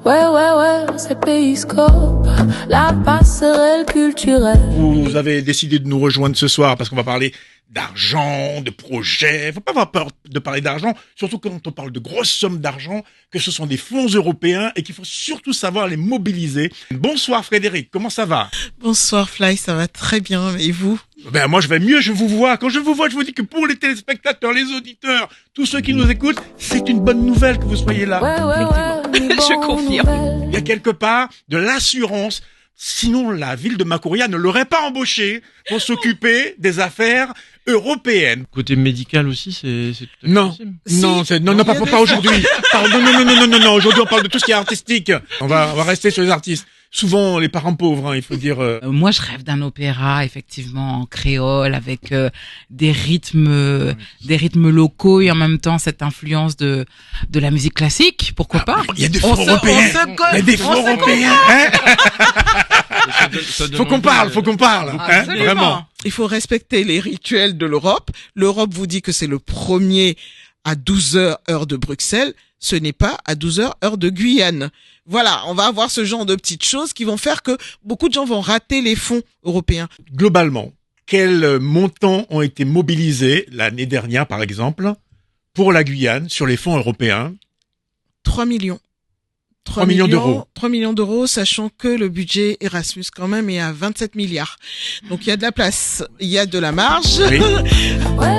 Ouais, c'est Périscope, la passerelle culturelle. Vous avez décidé de nous rejoindre ce soir parce qu'on va parler d'argent, de projets. Faut pas avoir peur de parler d'argent, surtout quand on parle de grosses sommes d'argent, que ce sont des fonds européens et qu'il faut surtout savoir les mobiliser. Bonsoir Frédéric, comment ça va? Bonsoir Fly, ça va très bien. Et vous? Ben moi je vais mieux, je vous vois. Quand je vous vois, je vous dis que pour les téléspectateurs, les auditeurs, tous ceux qui nous écoutent, c'est une bonne nouvelle que vous soyez là. Ouais, Je confirme. Il y a quelque part de l'assurance. Sinon, la ville de Macouria ne l'aurait pas embauché pour s'occuper des affaires européennes. Côté médical aussi, c'est tout à fait Non, possible. non, pas aujourd'hui. Pardon, non, aujourd'hui on parle de tout ce qui est artistique. On va rester sur les artistes. Souvent les parents pauvres, hein, il faut dire. Moi, je rêve d'un opéra, effectivement, en créole, avec des rythmes locaux et en même temps cette influence de la musique classique. Pourquoi pas? Il y a des fonds européens. Il y a des fonds européens. Hein. Faut qu'on parle. Hein, vraiment. Il faut respecter les rituels de l'Europe. L'Europe vous dit que c'est le premier à 12h heure de Bruxelles. Ce n'est pas à 12h heure de Guyane. Voilà, on va avoir ce genre de petites choses qui vont faire que beaucoup de gens vont rater les fonds européens. Globalement, quels montants ont été mobilisés l'année dernière, par exemple, pour la Guyane sur les fonds européens? 3 millions. 3 millions d'euros. 3 millions d'euros, sachant que le budget Erasmus quand même est à 27 milliards. Donc il y a de la place, il y a de la marge. Oui. Ouais,